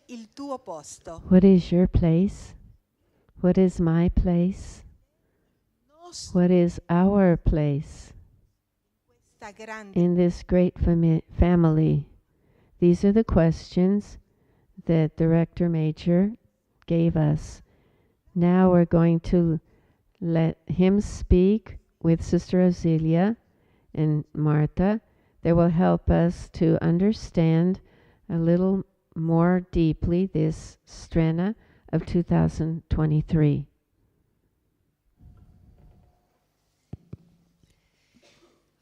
il tuo posto? What is your place? What is my place? What is our place Questa grande in this great family? These are the questions that the Rector Major gave us. Now we're going to let him speak with Sister Auxilia and Martha. That will help us to understand a little more deeply this STRENNA of 2023.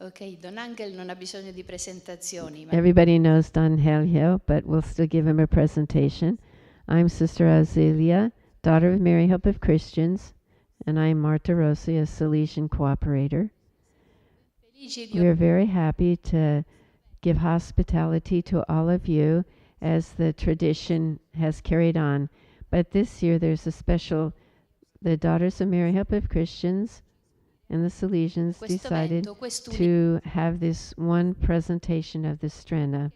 Ok, Don Ángel non ha bisogno di presentazioni. Everybody knows Don Helio, but we'll still give him a presentation. I'm Sister Auxilia, daughter of Mary Hope of Christians, and I'm Marta Rossi, a Salesian cooperator. We are very happy to give hospitality to all of you as the tradition has carried on. But this year there's a special, the Daughters of Mary Hope of Christians and the Salesians decided to have this one presentation of the STRENNA.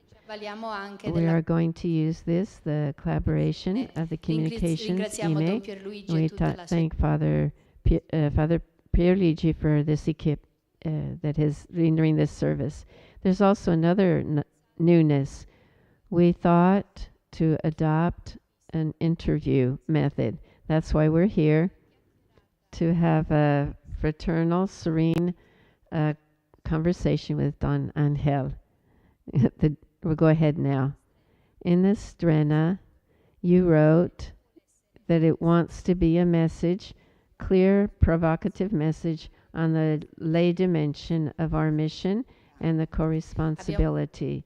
We are going to use this, the collaboration of the communications email. We thank Father Pierluigi for this equip that is rendering this service. There's also another newness. We thought to adopt an interview method. That's why we're here, to have a fraternal, serene conversation with Don Ángel. We'll go ahead now. In the STRENNA, you wrote that it wants to be a message, clear, provocative message on the lay dimension of our mission and the co-responsibility.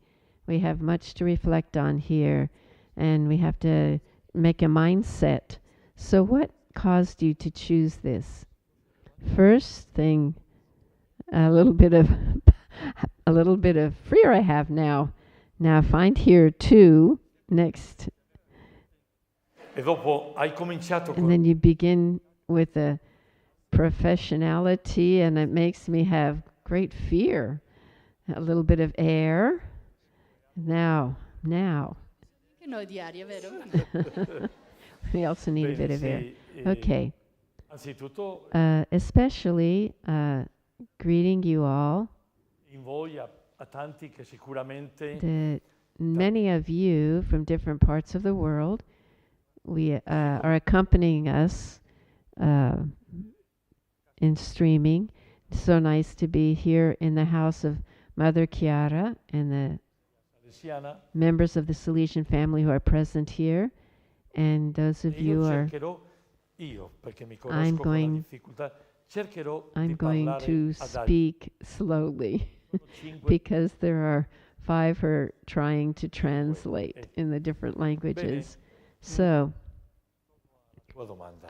We have much to reflect on here, and we have to make a mindset. So what caused you to choose this? First thing, a little bit of fear I have now. Now find here two next. And then you begin with a professionality, and it makes me have great fear. A little bit of air. Now. We also need a bit of air. Okay. Especially greeting you all. The many of you from different parts of the world, we are accompanying us in streaming. So nice to be here in the house of Mother Chiara and the members of the Salesian family who are present here, and those of you are. I'm going to speak slowly because there are 5 who are trying to translate in the different languages. So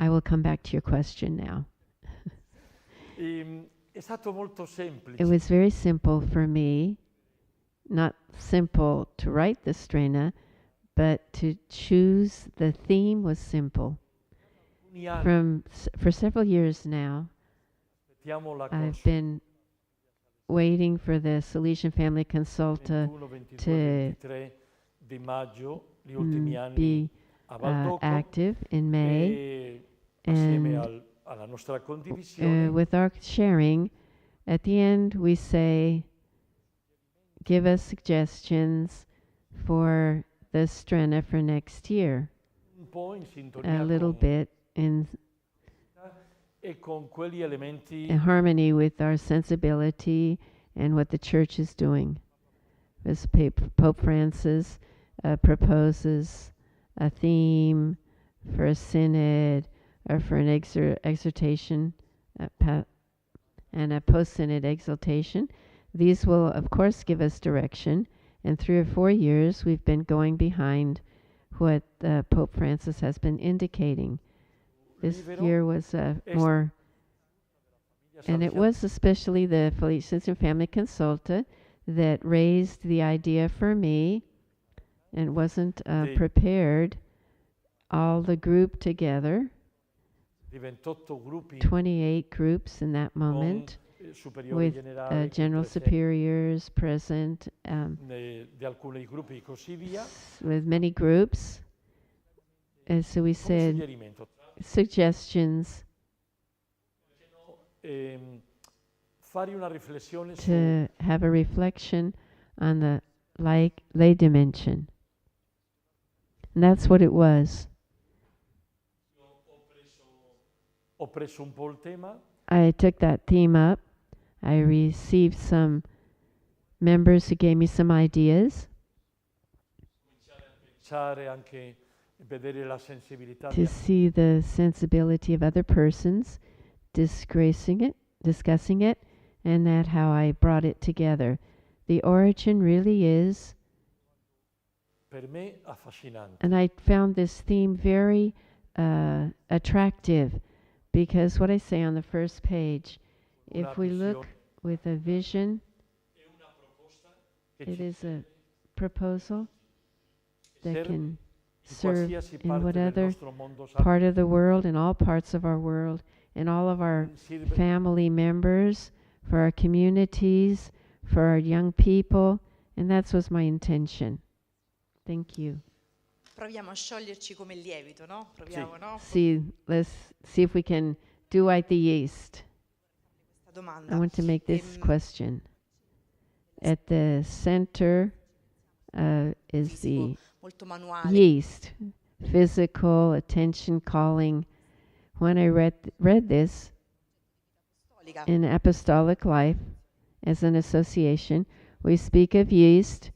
I will come back to your question now. It was very simple for me, not simple to write the STRENNA, but to choose the theme was simple. For several years now, I've been waiting for the Salesian Family Consulta to be active in May, and with our sharing, at the end we say, give us suggestions for the STRENNA for next year, a little bit in harmony with our sensibility and what the Church is doing. As Pope Francis proposes a theme for a synod or for an exhortation and a post-synod exaltation, these will of course give us direction. In 3 or 4 years we've been going behind what Pope Francis has been indicating. This year was more, and it was especially the Salesian Family Consulta that raised the idea for me, and wasn't prepared. All the group together, 28 groups in that moment, with general superiors present, with many groups, so we come said suggerimento. suggestions Fare una riflessione su to have a reflection on the lay dimension. And that's what it was. ho preso un po' il tema, I took that theme up. I received some members who gave me some ideas pensare anche vedere la sensibilità to see the sensibility of other persons, discussing it, and that how I brought it together. The origin really is, per me affascinante. and I found this theme very attractive, because what I say on the first page, Una if we look visione with a vision, è una proposta che it ci is a proposal that serve can in serve qualsiasi in parte what del other nostro mondo sa- part of the world, in all parts of our world, in all of our sirve family members, for our communities, for our young people, and that was my intention. Thank you. Proviamo a scioglierci come il lievito, no? Proviamo, no? Let's see if we can do like the yeast. Questa domanda. I want to make this Ehm, question. At the center is fisico, the molto manuale. yeast, physical, attention calling. When I read this Apostolica. in Apostolic Life as an association, we speak of yeast.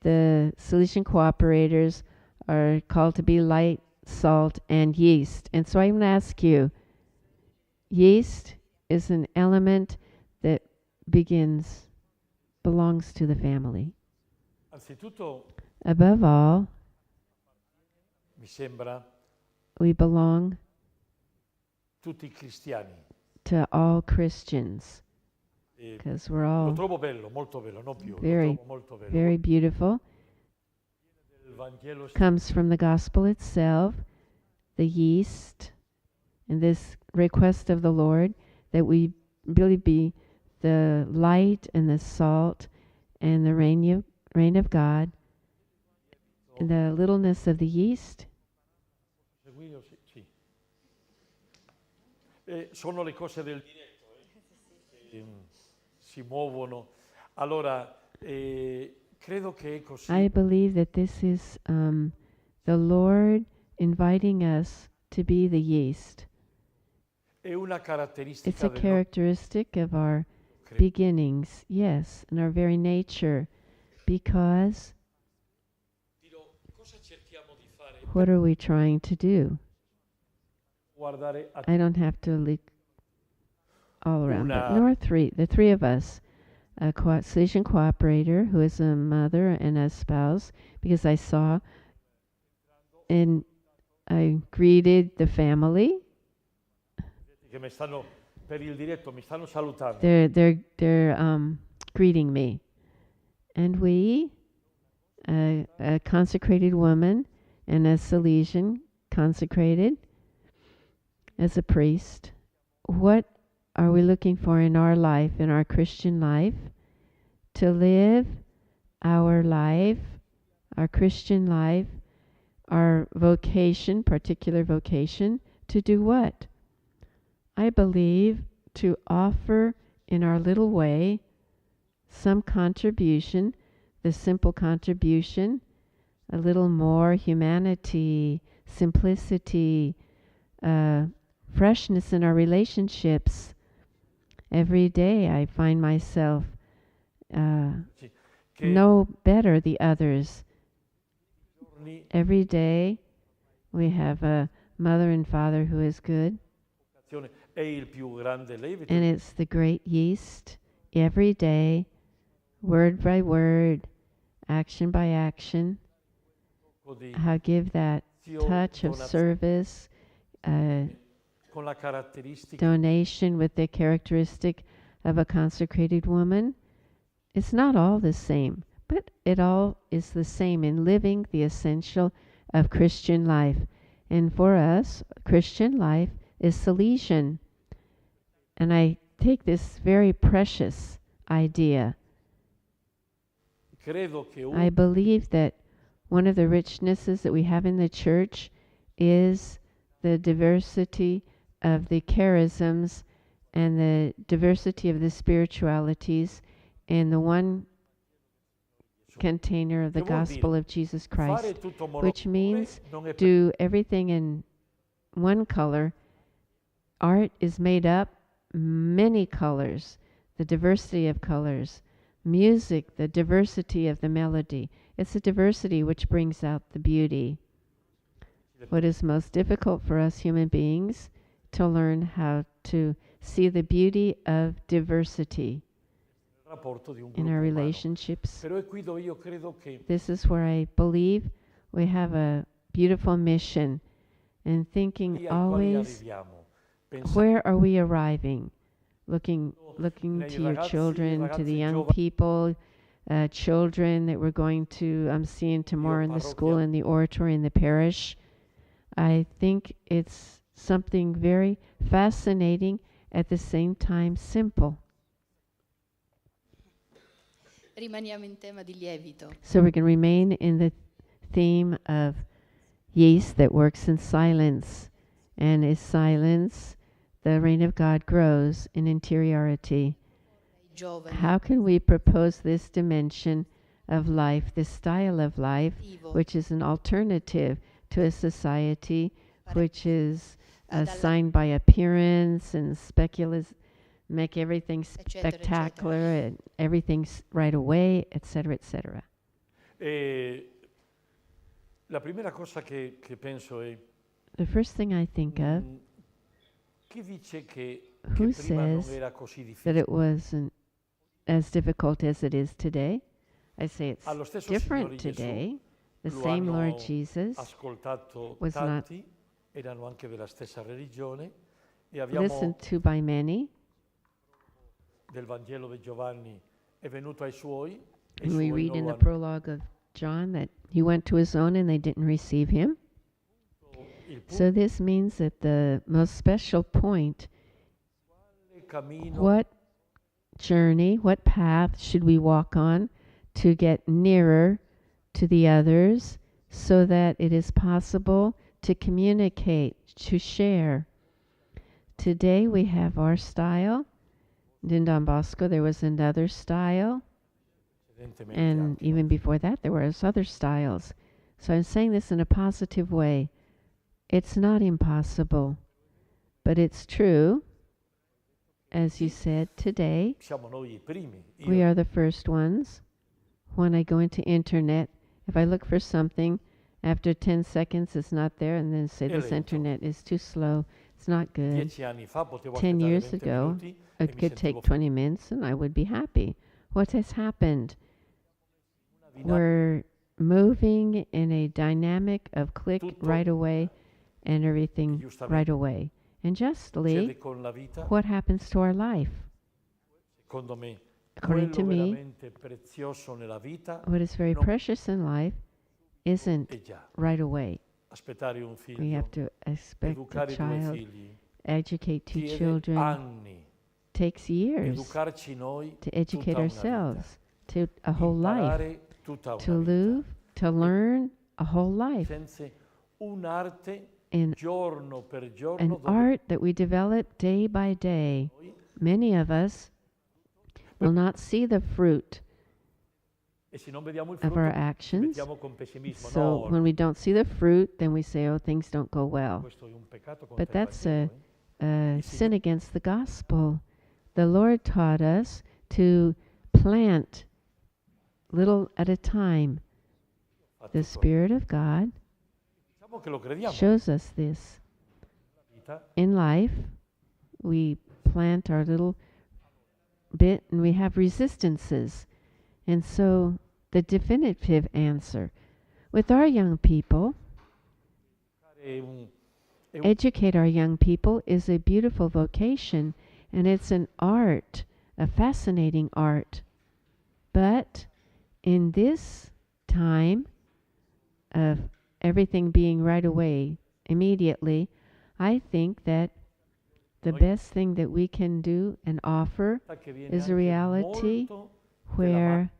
The Salesian cooperators are called to be light, salt, and yeast. And so I'm going to ask you, yeast is an element that belongs to the family. Anzitutto Above all, mi sembra we belong tutti cristiani. to all Christians, E because we're lo all trovo bello, molto bello, non più, Very, lo trovo molto bello. very beautiful. Il Vangelo Comes from the gospel itself, the yeast, and this request of the Lord that we really be the light and the salt and the rain of God, and the littleness of the yeast. Seguio, sì. Sono le cose del diretto che si muovono. Allora, credo che è così. I believe that this is the Lord inviting us to be the yeast. È una It's caratteristica a del characteristic of our nostro beginnings, yes, and our very nature, because Dirò, cosa cerchiamo di fare? what are we trying to do? Guardare a I don't have to look all around, but Una- the three of us, a Salesian cooperator who is a mother and a spouse, because I saw and I greeted the family. che mi stanno per il diretto mi stanno salutando. They're greeting me, and we, a consecrated woman and a Salesian consecrated as a priest. What are we looking for in our life, in our Christian life? To live our life, our Christian life, our vocation, particular vocation, to do what? I believe to offer in our little way some contribution, the simple contribution, a little more humanity, simplicity, freshness in our relationships. Every day I find myself Che know better the others. giorni Every day we have a mother and father who is good, è il più grande levito and it's the great yeast. Every day, word by word, action by action, di how give that touch of donazione service, con la caratteristica donation with the characteristic of a consecrated woman. It's not all the same, but it all is the same in living the essential of Christian life. And for us, Christian life is Salesian. And I take this very precious idea. credo che I believe that one of the richnesses that we have in the church is the diversity of the charisms and the diversity of the spiritualities in the one container of the Che vuol gospel dire? of Jesus Fare Christ, tutto which monocolore means non è do everything in one color. Art is made up many colors, the diversity of colors. Music, the diversity of the melody. It's the diversity which brings out the beauty. What is most difficult for us human beings to learn how to see the beauty of diversity il rapporto di un in gruppo our umano. relationships. Però è qui dove io credo che This is where I believe we have a beautiful mission in thinking lì ai quali always, arriviamo, pensando where are we arriving? Looking nei to your ragazzi, children, to the ragazze young giovani, people, children that we're going to, I'm seeing tomorrow in the school, in the oratory, in the parish. I think it's something very fascinating, at the same time simple. Rimaniamo in tema di lievito. So we're going to remain in the theme of yeast that works in silence. And is silence, the reign of God grows in interiority. Ai giovani, How can we propose this dimension of life, this style of life, vivo, which is an alternative to a society which is dalla- assigned by appearance and make everything Eccetera, spectacular eccetera. and everything's right away, etc., etc. la prima cosa che penso è The first thing I think of, chi dice che who prima non says era così that difficile. it wasn't as difficult as it is today. I say it's Allo stesso different Signore Gesù today. The lo same hanno Lord Jesus ascoltato was not tanti, erano anche della stessa religione e abbiamo listened to by many. del Vangelo di Giovanni è venuto ai suoi e i And we suoi read non in lo the hanno prologue of John that he went to his own and they didn't receive him. il punto So this means that the most special point, del cammino what journey, what path should we walk on to get nearer to the others so that it is possible to communicate, to share. Today we have our style. In Don Bosco there was another style. precedentemente And anche, even no? before that, there were other styles. So I'm saying this in a positive way. It's not impossible, but it's true. As you said today, Siamo noi i primi. we Io are the first ones. When I go into internet, if I look for something, after 10 seconds it's not there, and then say È this lento. internet is too slow, it's not good. 10 anni fa potevo 10 aspettare years 20 ago, minuti e It mi could sentivo take 20 minutes and I would be happy. What has happened? una We're moving in a dynamic of click Tutto right away and everything giustamente right away. And justly, succede con la vita, what happens to our life? secondo me, According to quello me, veramente prezioso nella vita what is very no, precious in life isn't è già right away. aspettare un We figlio, have to expect a educare 2 child, figli, educate 2 chiede children. anni, Takes years educarci noi to educate tutta una ourselves, vita, to a whole life, imparare tutta to una vita, live, to learn a whole life. senza un'arte In giorno per giorno an dove art that we develop day by day. noi, Many of us will not see the fruit e se non vediamo il of our frutto ci actions. mettiamo con pessimismo, So no, when we don't see the fruit, then we say, oh, things don't go well. questo è un peccato contro But il that's Vangelo, a Il sin Signore- against the gospel. The Lord taught us to plant little at a time. fa The tutto. Spirit of God Diciamo che lo crediamo. shows us this. La vita In life, we plant our little bit and we have resistances. And so the definitive answer with our young people, è un educate our young people is a beautiful vocation, and it's an art, a fascinating art. But in this time of everything being right away, immediately, I think that the Noi- best thing that we can do and offer che viene is a anche reality molto where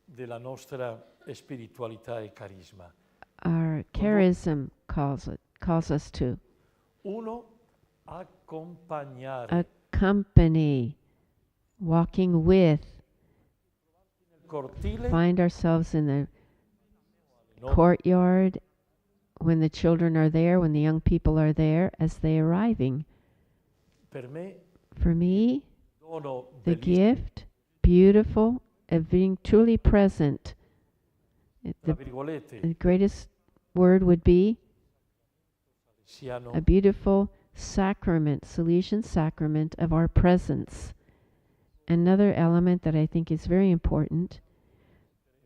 della nostra spiritualità e carisma. our charism calls it, calls us to. Uno, accompagnare. Accompany, walking with, Nel cortile, find ourselves in the no, courtyard when the children are there, when the young people are there, as they arriving. per me, For me, dono the bellissimo, gift, beautiful, of being truly present. tra The virgolette, greatest word would be siano a beautiful sacrament, Salesian sacrament of our presence. Another element that I think is very important,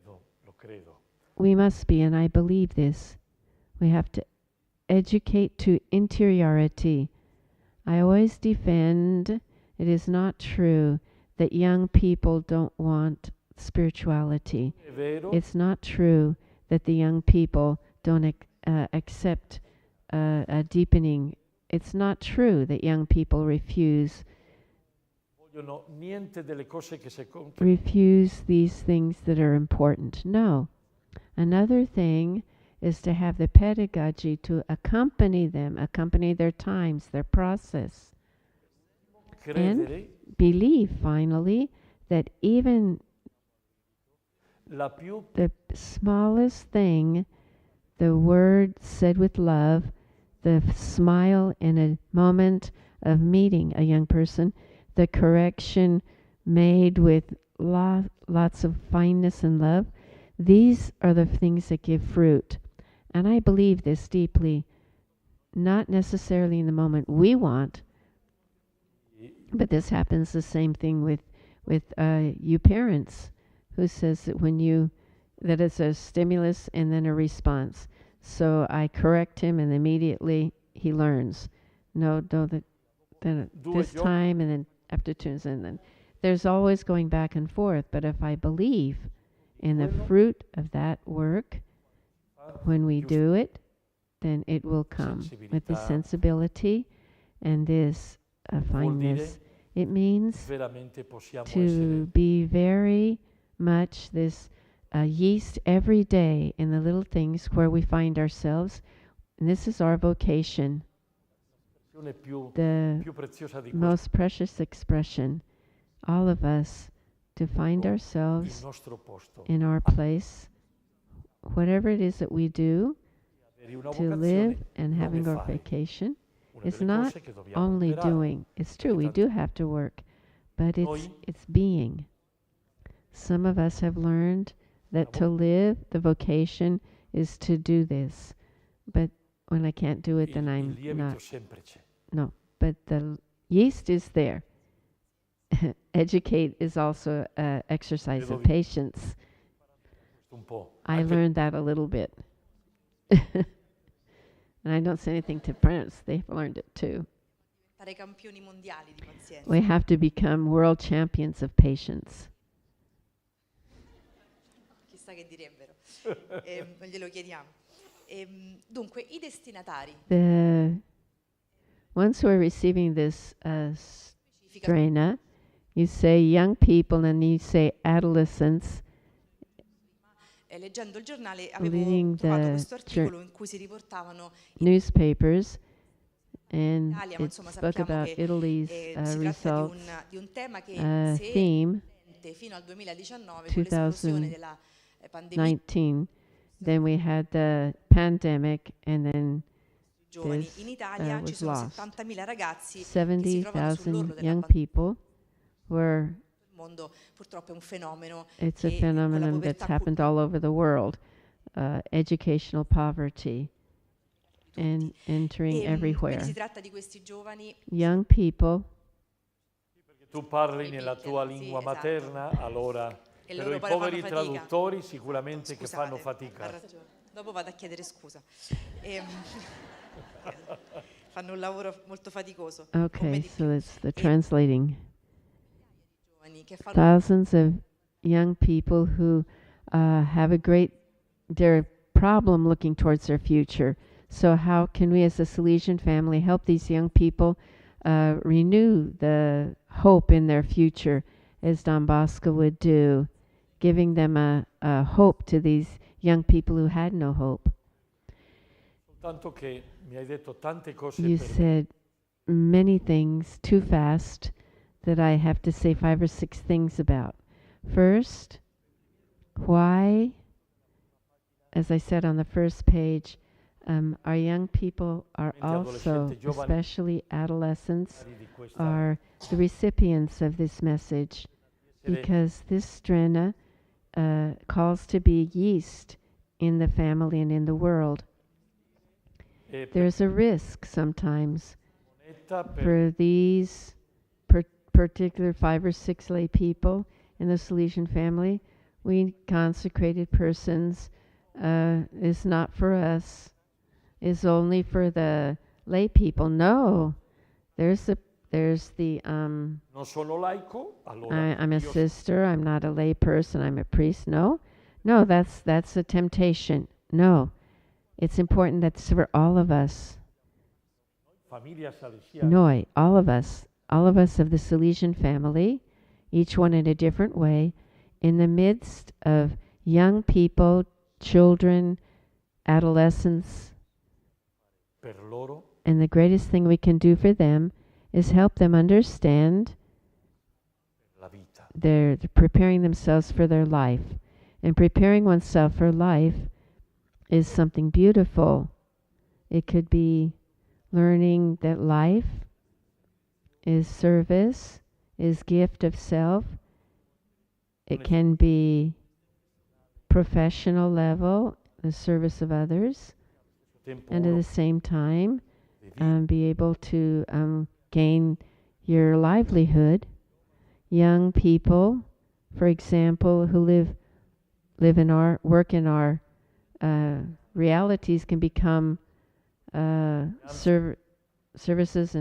lo credo. we must be, and I believe this, we have to educate to interiority. I always defend it is not true that young people don't want spirituality. È vero, It's not true that the young people don't accept a deepening. It's not true that young people refuse vogliono niente delle cose che secondo these things that are important. No. Another thing is to have the pedagogy to accompany them, accompany their times, their process. credere Believe, finally, that even la più the smallest thing, the word said with love, the smile in a moment of meeting a young person, the correction made with lots of kindness and love, these are the things that give fruit. And I believe this deeply, not necessarily in the moment we want, but this happens the same thing with you parents, who says that that it's a stimulus and then a response. So I correct him and immediately he learns. No, then this time and then after 2 and then there's always going back and forth. But if I believe in the fruit of that work, when we do it, then it will come with the sensibility and this fineness. It means veramente possiamo to essere be very much this yeast every day in the little things where we find ourselves. And this is our vocation, più the preziosa di questo, most precious expression. All of us to find il ourselves nostro posto, in our place, whatever it is that we do, avere una to vocazione, live and come having our fare. vacation. Una It's delle not cose che dobbiamo only imparare. doing. It's true, we tanto do have to work, but noi it's being. Some of us have learned that to live, the vocation is to do this. But when I can't do it, then il I'm lievito not. sempre c'è. No, but the yeast is there. Educate is also an exercise of patience. Un po'. I Anche learned that a little bit. And I don't say anything to parents, they've learned it too. Diventare campioni mondiali di pazienza. We have to become world champions of patience. Chissà che direbbero. Non glielo chiediamo. Dunque, i destinatari. The ones who are receiving this Specifica STRENNA, you say young people and you say adolescents. leggendo il giornale Reading avevo trovato the questo articolo in cui si riportavano newspapers, and Italia, ma it insomma spoke sappiamo about che Italy's si tratta results di un tema che se theme fino al 2019 con l'esplosione della pandemia 19. Then we had the pandemic, and then giovani this in Italia ci was sono lost. 70.000 ragazzi che si trovano 70,000 sull'orlo della young pandemia. people were. Il mondo purtroppo è un fenomeno It's a che phenomenon con la that's povertà happened all over the world. Educational poverty and entering quindi everywhere. si tratta di questi giovani Young people, tu parli nella tua Sì, lingua esatto. materna, allora E però loro i poi poveri fanno fatica. traduttori sicuramente che Scusate, fanno ha fatica. ragione. Dopo vado a chiedere scusa. Fanno un lavoro molto faticoso. o me okay, di so più. it's the translating. Giovani che fanno Thousands of young people who have their problem looking towards their future. So how can we as a Salesian family help these young people renew the hope in their future, as Don Bosco would do, giving them a hope to these young people who had no hope. Tanto che mi hai detto tante cose You per me. said many things too fast that I have to say 5 or 6 things about. First, why, as I said on the first page, our young people are also, especially adolescents, Di questa are the recipients of this message, because this STRENNA calls to be yeast in the family and in the world. There's a risk sometimes for these particular 5 or 6 lay people in the Salesian family. We consecrated persons is not for us, is only for the lay people. No, there's the non sono laico, allora I'm a io sister, I'm not a lay person, I'm a priest. No, that's a temptation. No, it's important that's for all of us. famiglia salesiana. Noi, all of us of the Salesian family, each one in a different way, in the midst of young people, children, adolescents, Per loro and the greatest thing we can do for them is help them understand la vita. they're preparing themselves for their life. And preparing oneself for life is something beautiful. It could be learning that life is service, is gift of self. It can be professional level, the service of others, Tempo and at uno the same time devi be able to gain your livelihood. Young people, for example, who live in our work in our realities can become services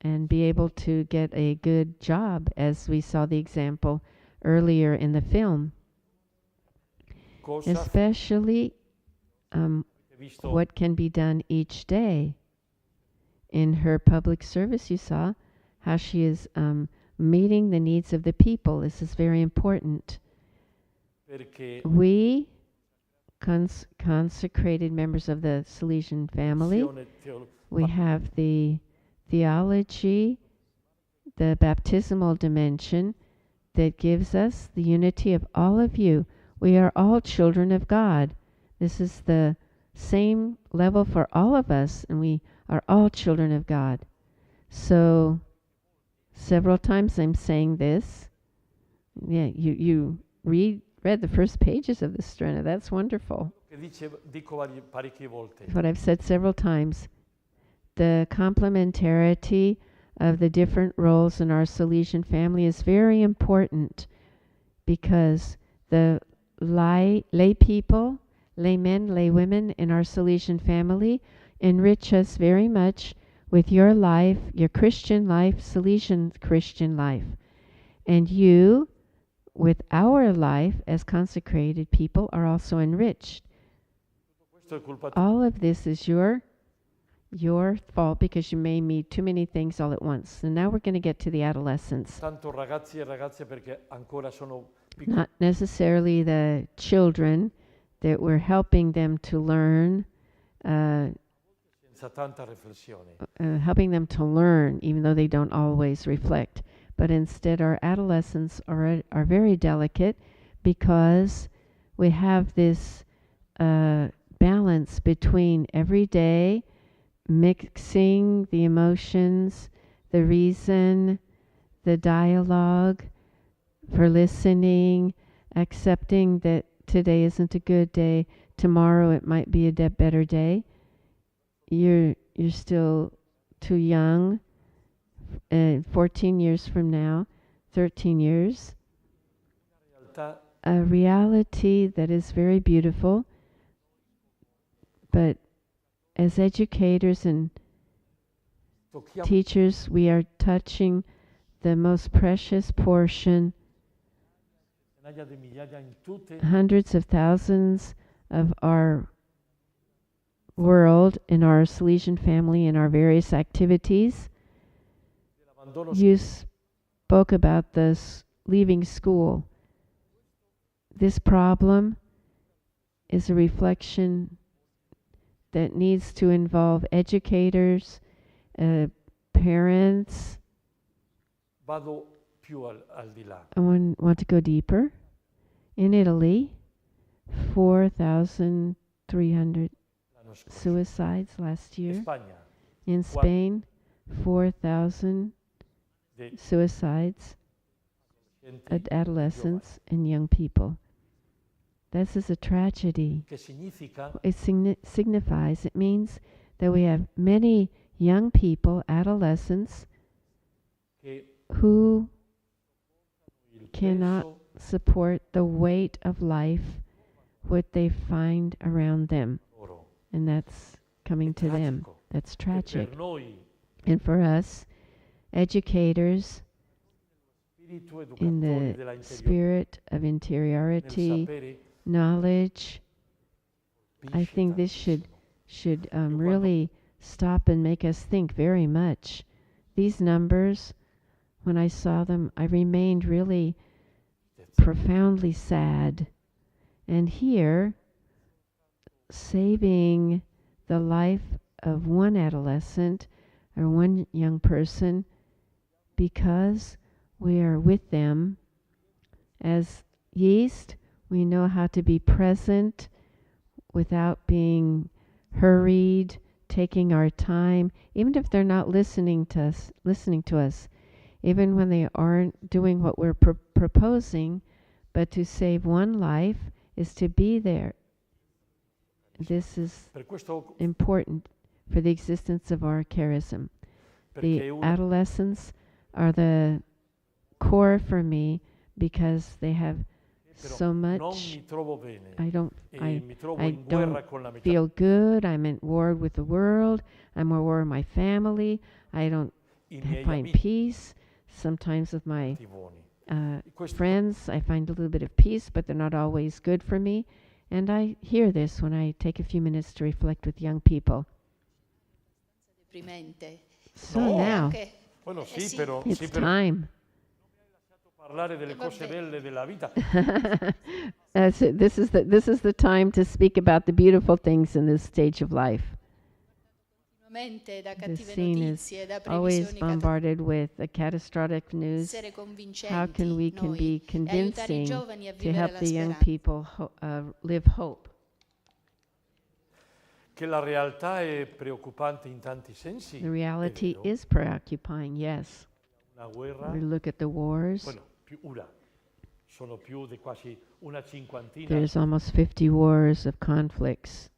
and be able to get a good job, as we saw the example earlier in the film. cosa Especially visto what can be done each day. In her public service, you saw how she is meeting the needs of the people. This is very important. perché We, consecrated members of the Salesian family, we have the theology, the baptismal dimension that gives us the unity of all of you. We are all children of God. This is the same level for all of us, and we are all children of God. So several times I'm saying this. Yeah, you read the first pages of the STRENNA. That's wonderful. dico parecchie volte. What I've said several times. The complementarity of the different roles in our Salesian family is very important, because the lay people, lay men, lay women in our Salesian family enrich us very much with your life, your Christian life, Salesian Christian life. And you, with our life as consecrated people, are also enriched. Questo è colpa All of this is your fault, because you may meet too many things all at once. And now we're going to get to the adolescents. tanto ragazzi e ragazze perché ancora sono piccoli. Not necessarily the children, that we're helping them to learn, Senza tanta riflessione. helping them to learn, even though they don't always reflect. But instead, our adolescents are very delicate, because we have this balance between every day mixing the emotions, the reason, the dialogue, for listening, accepting that today isn't a good day, tomorrow it might be a better day. You're still too young. 14 years from now, 13 years, Realtà a reality that is very beautiful, but as educators and tocchiamo teachers, we are touching the most precious portion, centinaia di migliaia in tutte hundreds of thousands of our world, in our Salesian family, in our various activities. l'abbandono You spoke about this leaving school. This problem is a reflection that needs to involve educators, parents. Vado più al di là. I want to go deeper. In Italy, 4,300 L'anno scorso. suicides last In year. Spagna, In Spain, 4,000 dei suicides adolescenti at adolescents and young people. This is a tragedy. che significa It signifies, it means that we have many young people, adolescents, che who il cannot peso support the weight of life, what they find around them. loro And that's coming è to them. tragico. That's E tragic. per noi, And for us, educators, spirito in educatori the della interiore, spirit of nel interiority, sapere, knowledge, I colpisce think this tantissimo. should quando- really stop and make us think very much. These numbers, when I saw them, I remained really profoundly sad. And here, saving the life of one adolescent or one young person because we are with them as yeast, we know how to be present without being hurried, taking our time, even if they're not listening to us, even when they aren't doing what we're proposing, but to save one life is to be there. This is Per questo, important for the existence of our charism. perché The una adolescents are the core for me because they have però so non much. mi trovo bene I don't e mi trovo I in guerra don't con la metà feel good. I'm at war with the world. I'm at war with my family. I don't i miei find amici peace. Sometimes with my cattivoni. Questo friends, I find a little bit of peace, but they're not always good for me. And I hear this when I take a few minutes to reflect with young people. Deprimente. So No. now Anche- Bueno, sì, sì. però it's sì, però time. parlare delle cose Vabbè. belle della vita. So this is the time to speak about the beautiful things in this stage of life. Continuamente da The cattive scene is notizie, da always previsioni bombarded with a catastrophic news. essere How convincenti can we can noi be e aiutare i convincing giovani a to vivere help la the young speranza. people live hope? Che la realtà è preoccupante in tanti sensi. The è reality vero. is preoccupying, yes. Una guerra, We look at the wars. bueno, sono più di quasi una cinquantina. There's almost 50 wars of conflicts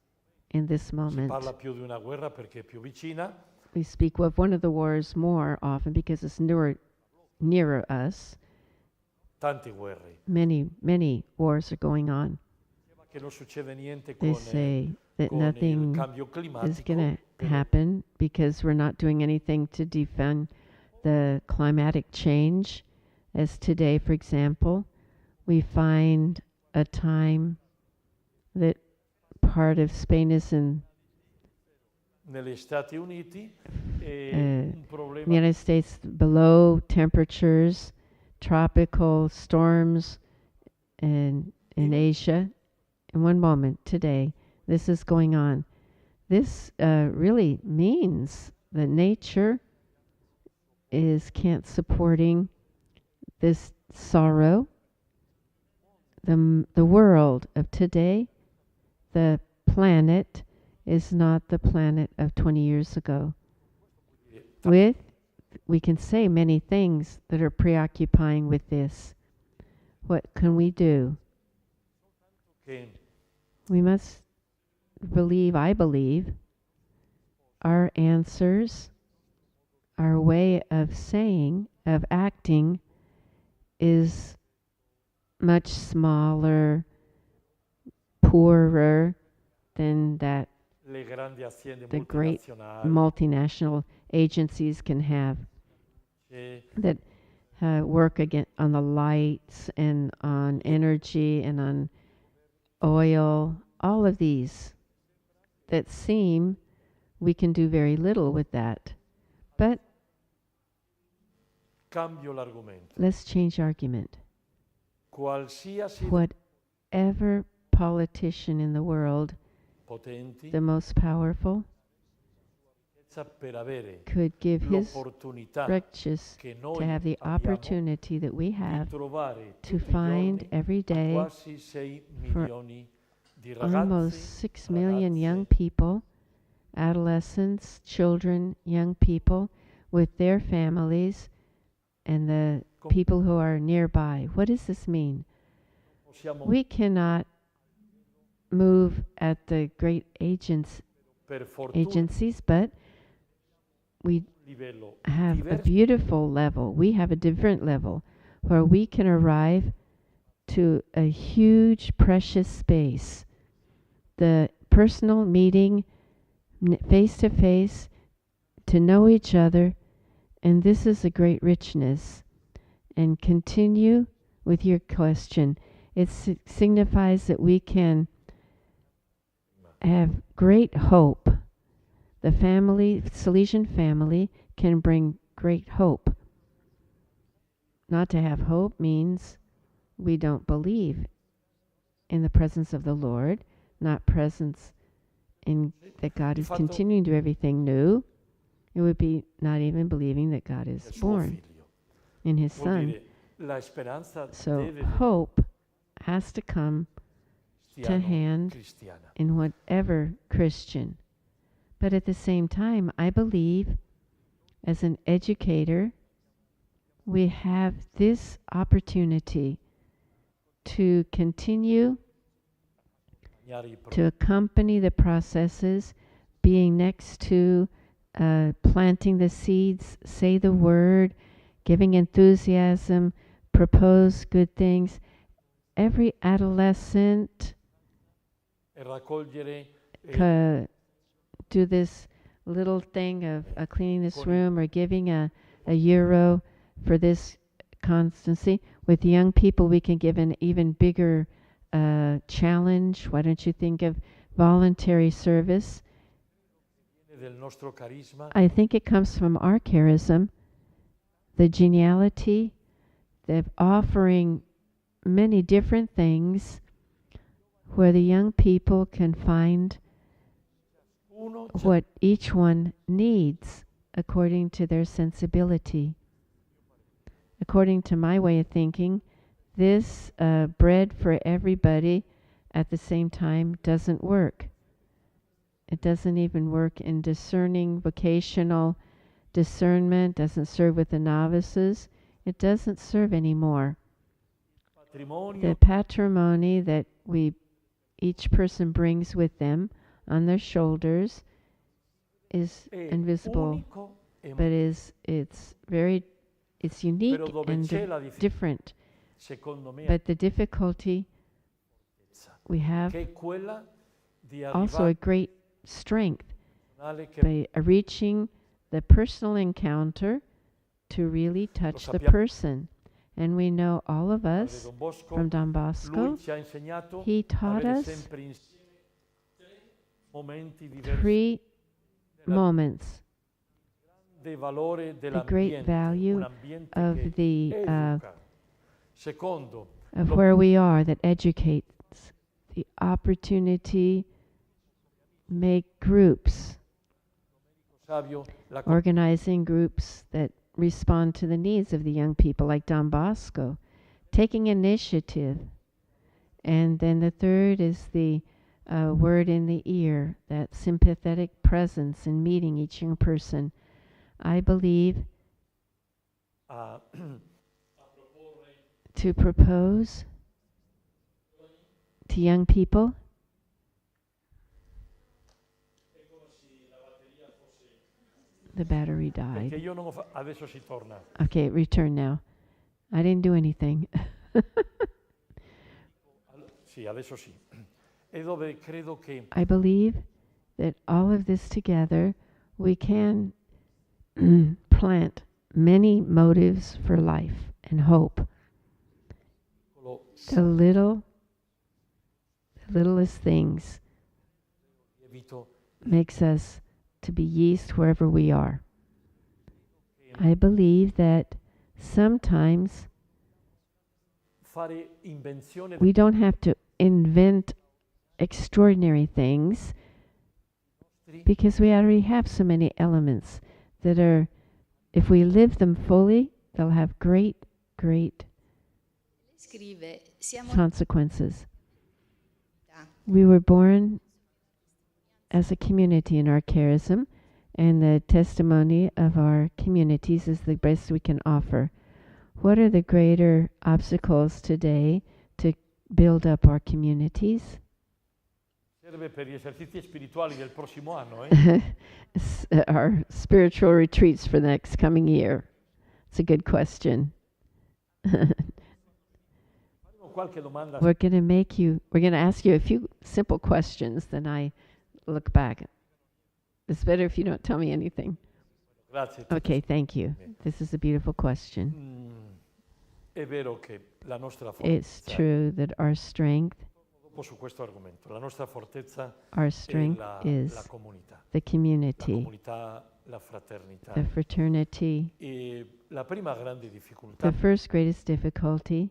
in this Si moment. parla più di una guerra perché è più vicina, We speak of one of the wars more often because it's nearer us. tante guerre. Many wars are going on. Che non succede niente They con say that il nothing cambio is climatico, going to però happen because we're not doing anything to defend the climatic change. As today, for example, we find a time that part of Spain is in negli Stati Uniti è in un the problema United States below temperatures, tropical storms in Asia. In one moment today, this is going on. This really means that nature can't supporting this sorrow. The world of today, the planet, is not the planet of 20 years ago. We can say many things that are preoccupying with this. What can we do? che We must believe, I believe, our answers, our way of saying, of acting, is much smaller, poorer than that le grandi aziende the great multinazionali multinational agencies can have that work again on the lights and on energy and on oil, all of these that seem we can do very little with that. But cambio l'argomento. let's change argument. Qualsiasi Whatever politician in the world potenti the most powerful, per avere could give his l'opportunità riches che to noi have the abbiamo opportunity that we di have trovare to tutti i find giorni every day quasi 6 milioni di almost ragazzi, 6 million young ragazze people, adolescents, children, young people with their families and the people who are nearby. What does this mean? possiamo We cannot move at the great per fortuna agencies, but we livello have a diverso beautiful level. We have a different level where we can arrive to a huge, precious space. The personal meeting, face to face, to know each other, and this is a great richness. And continue with your question. It signifies that we can have great hope. The family, Salesian family, can bring great hope. Not to have hope means we don't believe in the presence of the Lord, not presence in that God is continuing to do everything new. It would be not even believing that God is del suo born figlio. in his Vuol Son. dire, la speranza So deve hope has to come to cristiano, hand cristiana. in whatever Christian. But at the same time, I believe as an educator, we have this opportunity to continue to accompany the processes, being next to planting the seeds, say the word, giving enthusiasm, propose good things. Every adolescent E raccogliere do this little thing of cleaning this room or giving a euro for this constancy. With young people, we can give an even bigger challenge. Why don't you think of voluntary service? del nostro carisma, I think it comes from our charism, the geniality, the offering many different things where the young people can find what each one needs according to their sensibility. According to my way of thinking, this bread for everybody at the same time doesn't work. It doesn't even work in discerning vocational discernment, doesn't serve with the novices. It doesn't serve anymore. The patrimony that each person brings with them on their shoulders is invisible, but it's unique and different. But the difficulty we have also a great strength by reaching the personal encounter to really touch the person. And we know all of us from Don Bosco, he taught us 3 moments. The great value of of where we are that educates, the opportunity, make groups, organizing groups that respond to the needs of the young people like Don Bosco, taking initiative. And then the third is the word in the ear, that sympathetic presence in meeting each young person. I believe to propose to young people the battery died. Okay, return now. I didn't do anything. I believe that all of this together, we can plant many motives for life and hope. The littlest things makes us to be yeast wherever we are. I believe that sometimes we don't have to invent extraordinary things because we already have so many elements that are, if we live them fully, they'll have great, great Scrive, siamo consequences. We were born as a community in our charism, and the testimony of our communities is the best we can offer. What are the greater obstacles today to build up our communities? Serve per gli esercizi spirituali del prossimo anno, Our spiritual retreats for the next coming year. It's a good question. Qualche domanda. We're going to ask you a few simple questions, then I look back. It's better if you don't tell me anything. Grazie. Okay, thank you. This is a beautiful question. È vero che la nostra It's fortezza, true that our strength dopo su questo argomento, la nostra fortezza Our è strength la is comunità, the community, la fraternità. the fraternity. E la prima grande difficoltà, The first greatest difficulty,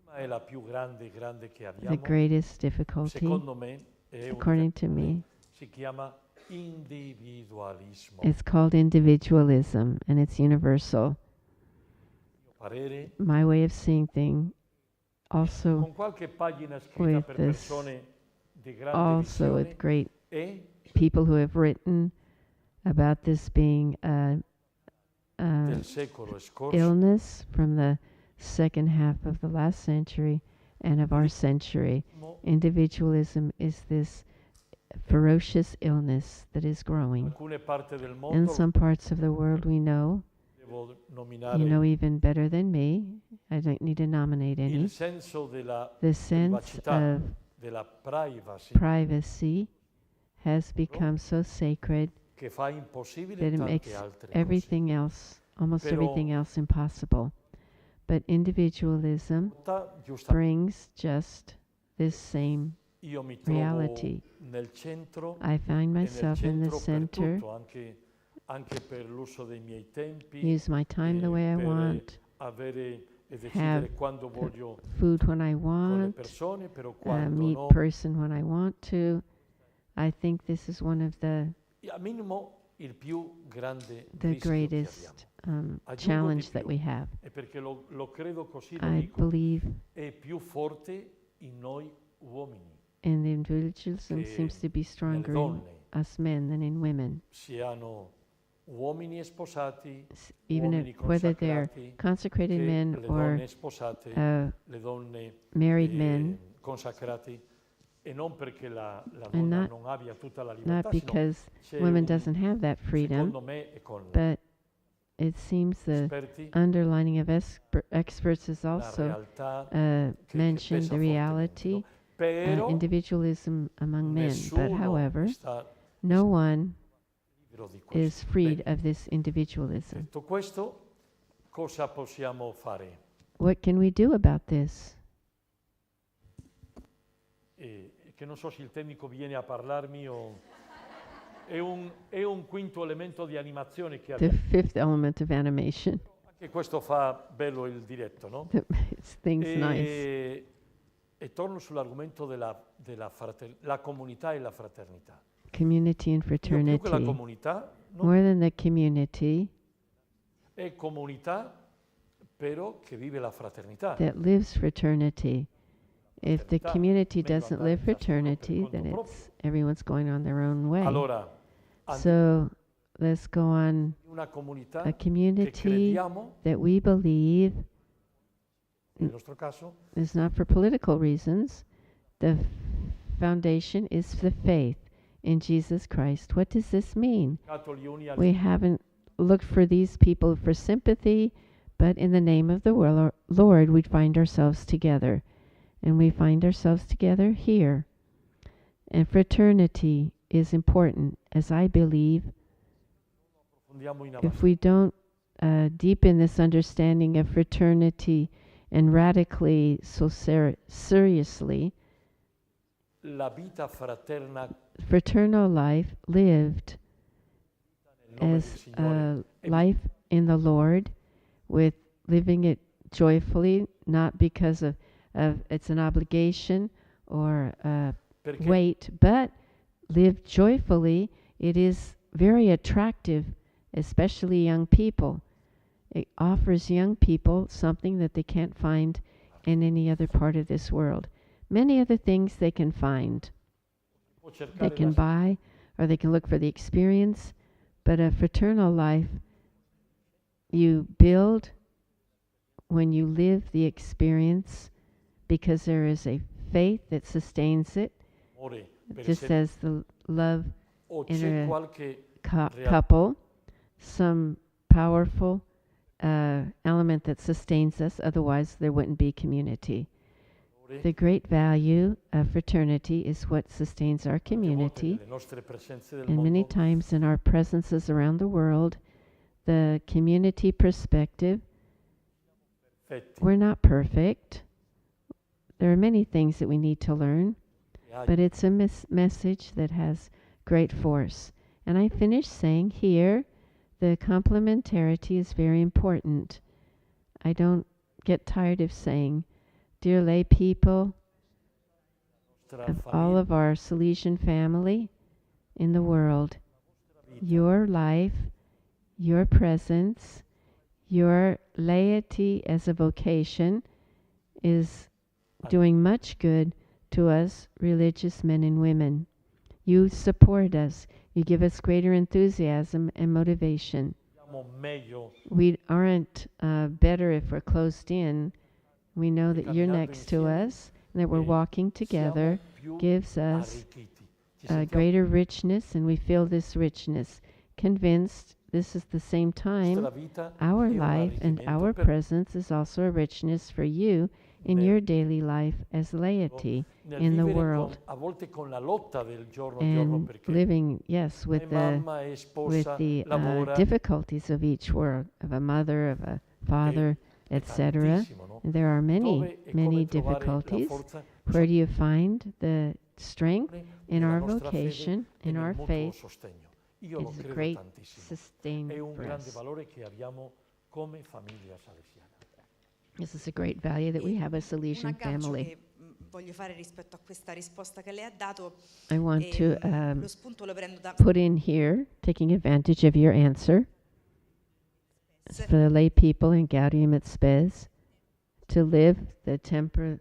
prima è la più grande che the abbiamo, greatest difficulty, secondo me, è according to me, si chiama individualismo. it's called individualism, and it's universal. Parere, My way of seeing things also, con qualche pagina scritta with per this, persone di grande also with visione, great è people who have written about this being a del secolo scorso, illness from the second half of the last century and of our century. Individualism is this ferocious illness that is growing. alcune parti del In mondo, some parts of the world we know, devo nominare you know even better than me, I don't need to nominate any, il senso della the sense privacità, of della privacy, privacy has become so sacred che fa impossibile that it tante makes altre everything else, almost Però- everything else impossible. But individualism cose. Giustamente brings just this same io mi trovo reality. nel centro I find e nel myself in the centro per center, tutto, anche per l'uso dei miei tempi, use my time the way I per want, avere e decidere have quando voglio food when I con le want, persone, però quando meet no. person when I want to. I think this is one of the A minimo il più grande rischio che greatest abbiamo. Aggiungo challenge di that più, we have. e perché lo credo così, lo I dico, believe è più forte in noi uomini, in the individualism che seems to be nelle stronger in donne, us men than in women. siano uomini sposati, Even uomini if, whether they're consacrati, consecrated che men le or donne sposate, le donne married men, consacrati, e non perché la And donna not- non abbia tutta la not libertà, sino because c'è women doesn't have that freedom, secondo me e con but it seems the esperti, underlining of experts is la also realtà che mentioned pesa the reality, fortemente, no? Però individualism among men. But nessuno however, sta no one libero di questo. is freed Bene, of this individualism. detto questo, cosa possiamo fare? What can we do about this? Che non so se il tecnico viene a parlarmi o è un quinto elemento di animazione che The abbiamo. fifth element of animation Anche questo fa bello il diretto, no? that makes things nice. E torno sull'argomento della la comunità e la fraternità. Community and Io più che la fraternity. comunità, no? More than the community È comunità però che vive la fraternità. that lives fraternity. If the Fraternità, community meglio doesn't andare live ciascuno per fraternity, conto then proprio. everyone's going on their own way. Allora, So let's go on una comunità a che community crediamo, that we believe nel nostro caso, is not for political reasons. The foundation is the faith in Jesus Christ. What does this mean? dato gli uni We agli haven't looked for these people for sympathy, but in the name of the Lord, we find ourselves together. And we find ourselves together here. And fraternity is important, as I believe. approfondiamo in If avanti. we don't deepen this understanding of fraternity and radically, so seriously, La vita fraterna fraternal life lived nel nome del as Signore è life in the Lord, with living it joyfully, not because of it's an obligation or perché weight, but lived joyfully it is very attractive, especially young people. It offers young people something that they can't find in any other part of this world. Many other things they can find. Può They cercare can la- buy, or they can look for the experience, but a fraternal life you build when you live the experience, because there is a faith that sustains it, amore per just esempio, as the love o in c'è a qualche real- couple, some powerful element that sustains us, otherwise there wouldn't be community. valore, The great value of fraternity is what sustains our tante volte community, nelle nostre presenze del and many mondo, times in our presences around the world, the community perspective, perfetti, we're not perfect. There are many things that we need to learn, e hai but it's a message that has great force. And I finished saying here, the complementarity is very important. I don't get tired of saying, dear lay people nostra of all famiglia, of our Salesian family in the world, vita, your life, your presence, your laity as a vocation is doing much good to us religious men and women. You support us. You give us greater enthusiasm and motivation. siamo meglio We aren't better if we're closed in. We know che that you're camminando next to insieme us and that we're e walking together siamo più gives us arricchiti. Ci a sentiamo greater richness, and we feel this richness. Convinced this is the same la time nostra vita our è un life and arricchimento our per presence is also a richness for you in nel- your daily life as laity nel in the vivere world, a volte con la lotta del giorno a giorno, and perché living, yes, è with the mamma, è with sposa, the lavora, difficulties of each world, of a mother, of a father, è etc. tantissimo, no? And there are many, Dove e many come trovare la difficulties. forza Where do you find the strength in nella our nostra fede vocation, e in nel our mutuo faith? sostegno. Io lo It's a credo great tantissimo. sustain È un for grande us. valore che abbiamo come famiglia salesiana. This is a great value that we have a Un Salesian aggancio family. che voglio fare rispetto a questa risposta che lei ha dato, I want to lo spunto lo prendo da put in here, taking advantage of your answer, for the lay people in Gaudium et Spes, to live the times,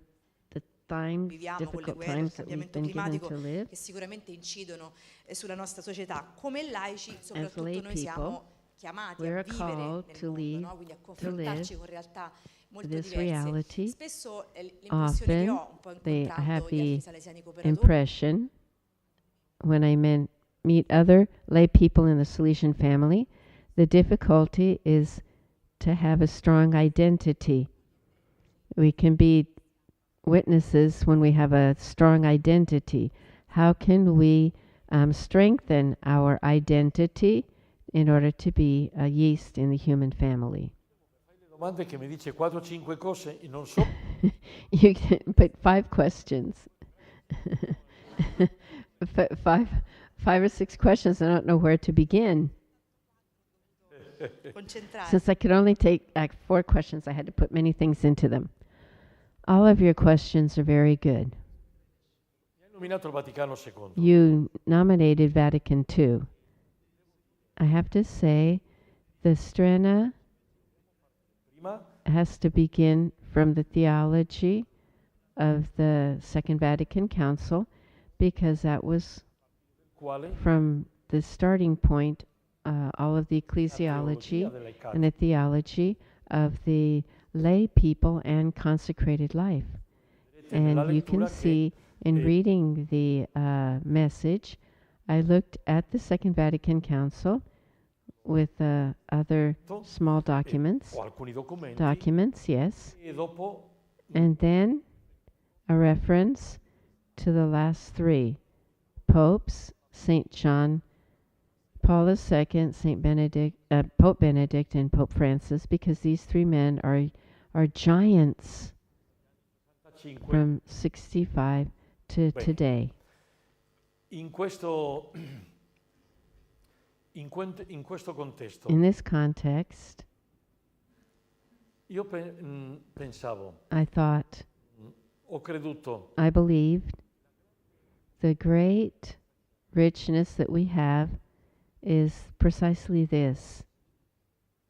viviamo con le difficult guerre, il times that we've cambiamento been given climatico to live. che sicuramente incidono sulla nostra società. Come laici, soprattutto lay noi siamo chiamati we're a vivere called nel to mondo, live, no? Quindi a confrontarci con realtà molto this diverse. reality. Spesso l'impressione che Often ho, un po' I have incontrando gli the altri salesiani cooperatori, impression when I meet other lay people in the Salesian family, the difficulty is to have a strong identity. We can be witnesses when we have a strong identity. How can we strengthen our identity in order to be a yeast in the human family? Domande che mi dice 4-5 cose e non so. You can put 5 questions. Five or 6 questions. I don't know where to begin. concentrarsi. Since I could only take 4 questions, I had to put many things into them. All of your questions are very good. Mi ha nominato il Vaticano II. You nominated Vatican II. I have to say, the STRENNA Prima has to begin from the theology of the Second Vatican Council, because that was quale from the starting point, all of the la ecclesiology teologia della Ecclesia. and the theology of the lay people and consecrated life. Vedete nella And you can lettura che see in eh, reading the message, I looked at the Second Vatican Council with other small documents, ho alcuni documenti yes, e dopo and then a reference to the last 3 popes, St. John Paul II, Pope Benedict, and Pope Francis, because these 3 men are giants 65 from 65 to Bene. today. in questo in questo contesto In this context, io pensavo, I thought, ho creduto I believed the great richness that we have is precisely this.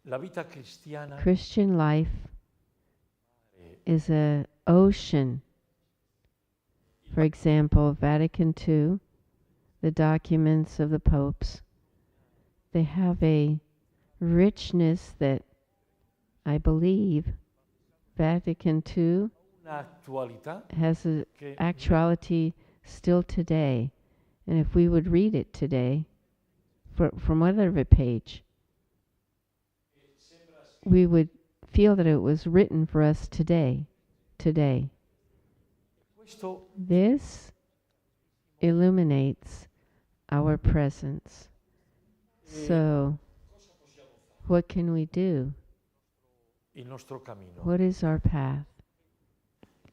La vita cristiana Christian life is an ocean. For example, Vatican II, the documents of the popes, they have a richness that I believe Vatican II un'attualità has an che actuality still today. And if we would read it today, from whatever page, we would feel that it was written for us today. questo This illuminates our presence. So, what can we do? il nostro cammino. What is our path?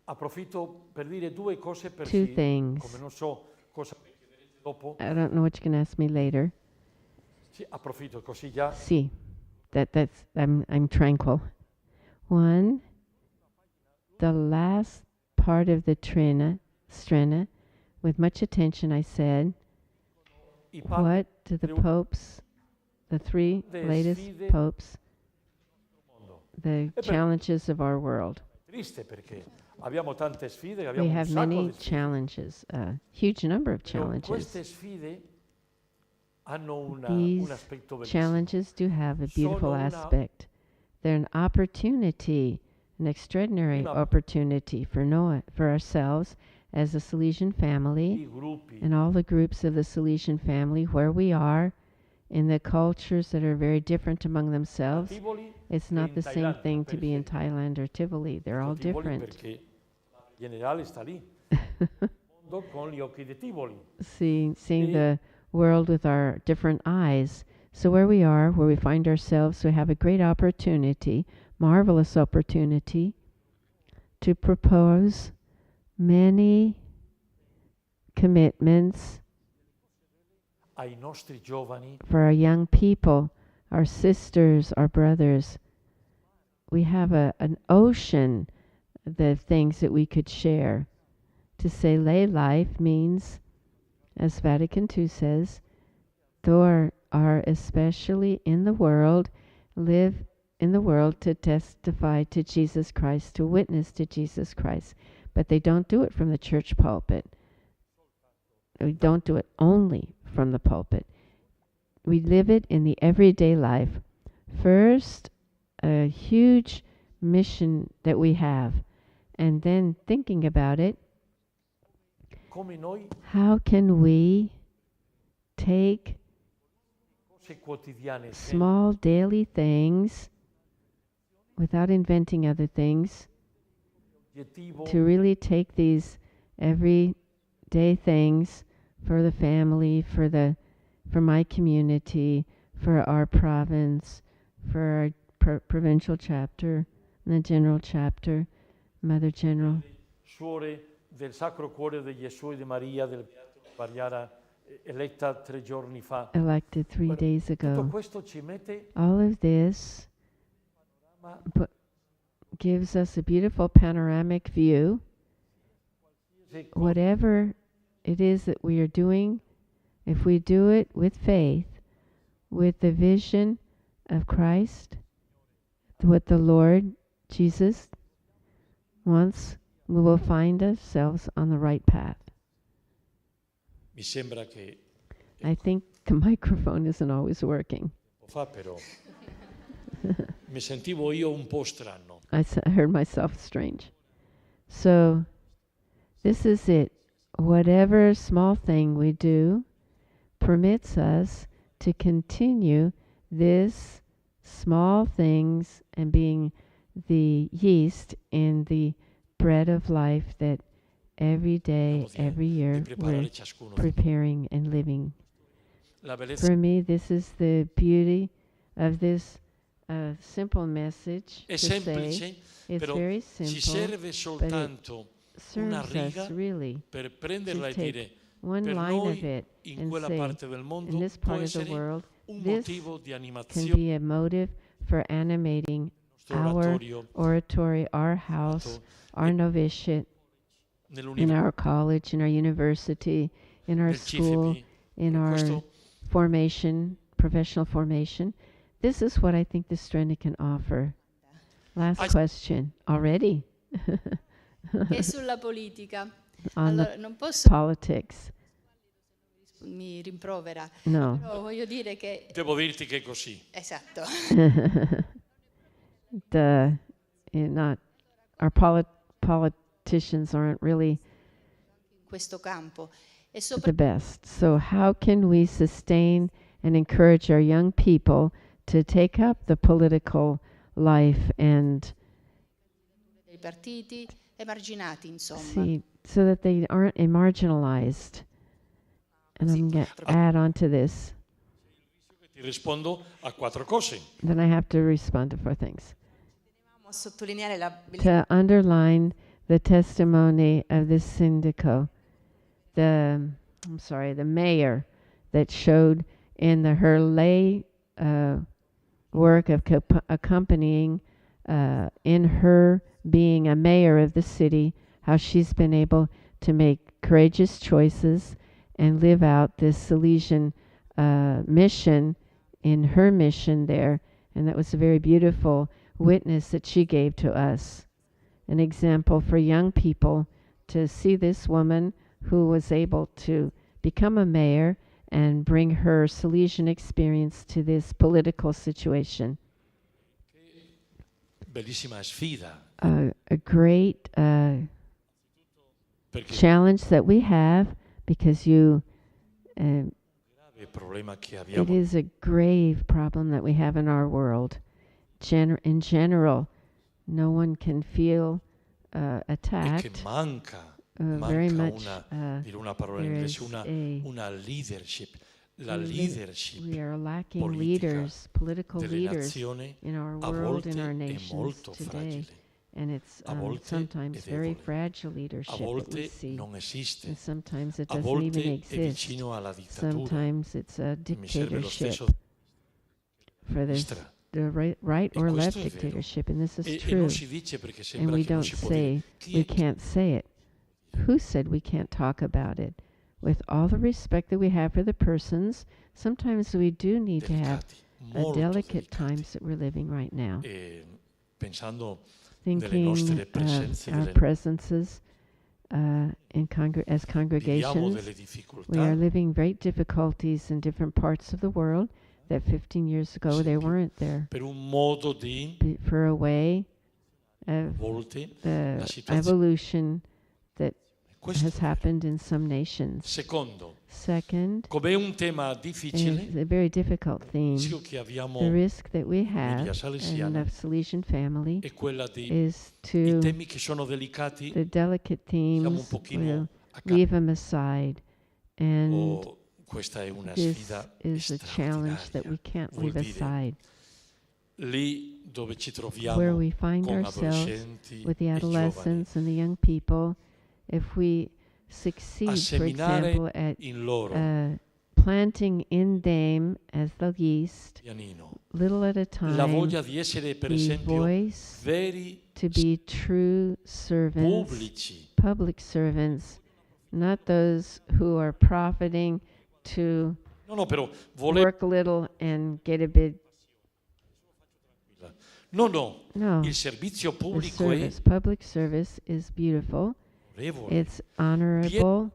Approfitto per dire due cose per Two sì, things. come non so cosa mi chiederete dopo. I don't know what you can ask me later. Sì, approfitto così già. See, I'm tranquil. One, the last part of the STRENNA, with much attention I said, I papi what do the popes, the three le latest sfide popes, del mondo. the per- challenges of our world? Triste perché abbiamo tante sfide, We abbiamo un have sacco many di sfide. challenges, a huge number of Però queste challenges. sfide hanno un These aspetto bellissimo. challenges do have a beautiful Sono una- aspect. They're an opportunity, an extraordinary Una- opportunity for ourselves as a Salesian family I gruppi and all the groups of the Salesian family where we are in the cultures that are very different among themselves. Tivoli It's e not in the same Thailandia, thing to per be in esempio. Thailand or Tivoli. They're all Tivoli different. perché il generale sta lì. Mondo con gli occhi di Tivoli. Seeing E- the world with our different eyes. So where we are, where we find ourselves, we have a great opportunity, marvelous opportunity, to propose many commitments ai nostri giovani for our young people, our sisters, our brothers. We have an ocean of things that we could share. To say lay life means, as Vatican II says, thou are especially in the world, live in the world to testify to Jesus Christ, to witness to Jesus Christ. But they don't do it from the church pulpit. We don't do it only from the pulpit. We live it in the everyday life. First, a huge mission that we have, and then thinking about it, come noi how can we take cose quotidiane small daily things without inventing other things, obiettivo to really take these everyday things for the family, for my community, for our province, for our provincial chapter, and the general chapter, Mother General. suore del Sacro Cuore di Gesù e di Maria del Beato Mariana, eletta 3 giorni fa. Elected 3 Guarda, days Tutto ago. questo ci mette All of this ma gives us a beautiful panoramic view. se Whatever it is that we are doing, if we do it with faith, with the vision of Christ, what the Lord Jesus wants, we will find ourselves on the right path. mi sembra che I think the microphone isn't always working. lo fa però mi sentivo io un po' strano. I heard myself strange. So, this is it. Whatever small thing we do permits us to continue this small things and being the yeast in the bread of life that every day, every year, Di we're preparare ciascuno. preparing and living. La bellezza For me, this is the beauty of this simple message è to say. semplice, It's però very ci simple, serve soltanto una serves riga us really per prenderla e to take dire one per line of noi it in and quella say, parte del mondo in this può part of the essere world, un this motivo di can animazione be a motive for animating nostro our oratorio oratory, our house, our novitiate, in nell'università our college, in our university, in our del school, CFP. in Per our questo formation professional formation. This is what I think the STRENNA can offer. Last question already. E sulla politica. On Allora, the non posso politics. mi rimprovera, No. però voglio dire che Devo dirti che è così. Esatto. Not our politicians aren't really in questo campo e the soprattutto best. So how can we sustain and encourage our young people to take up the political life and dei partiti emarginati, insomma. see so that they aren't marginalized? And I'm going to add on to this. Ti rispondo a 4 cose. Then I have to respond to 4 things. Tenevamo a sottolineare la To underline the testimony of this syndico, the mayor that showed in her lay work of accompanying in her being a mayor of the city, how she's been able to make courageous choices and live out this Salesian mission in her mission there. And that was a very beautiful witness that she gave to us. An example for young people to see this woman who was able to become a mayor and bring her Salesian experience to this political situation. Bellissima sfida. A great Perché challenge that we have, because il problema che it abbiamo is a grave problem that we have in our world. In general, no one can feel è che attacked. manca Very much. dire una parola in There inglese, is una leadership. La leadership we are lacking politica leaders, political delle leaders nazioni in our a world, volte in our è nations molto today. fragile, And it's a volte sometimes è very debole, fragile a leadership that we volte see. non esiste, And sometimes it a doesn't volte even è exist. vicino alla dittatura. Sometimes it's a Mi serve lo dictatorship stesso for this, sinistra. the right E or questo left è vero. dictatorship, and this is E true. non si dice perché And sembra we che non don't si può say dire. Chi we è? can't say it. Who said we can't talk about it? With all the respect that we have for the persons, sometimes we do need to have Delicati, molto delicate delicati. times that we're living right now. E pensando delle Thinking nostre of presenze, our delle, presences as viviamo congregations, delle we are difficoltà living great difficulties in different parts of the world that 15 years ago they Esempio, weren't there. per un modo di For a way of volte the la situazione. evolution that Questo has è vero. happened in some nations. Secondo, Second, come è un tema is difficile, a very difficult il theme. rischio che abbiamo The risk that we have famiglia in salesiana the Salesian family è quella di is i to temi che sono delicati the delicate siamo un themes, pochino we'll a leave them aside. And capo. Questa è una this sfida is a challenge that we straordinaria. can't Vuol leave dire aside. lì dove ci Where troviamo we find con ourselves adolescenti with the e giovani adolescents and the young people, if we succeed, a for seminare example, at in loro planting in them as the yeast, pianino little at a la time, voglia di essere per the esempio voice veri to be true servants, pubblici, public servants, not those who are profiting to no però voler work a little and get a bit. no No, il servizio the pubblico è service, public service is beautiful. onorevole, It's honorable,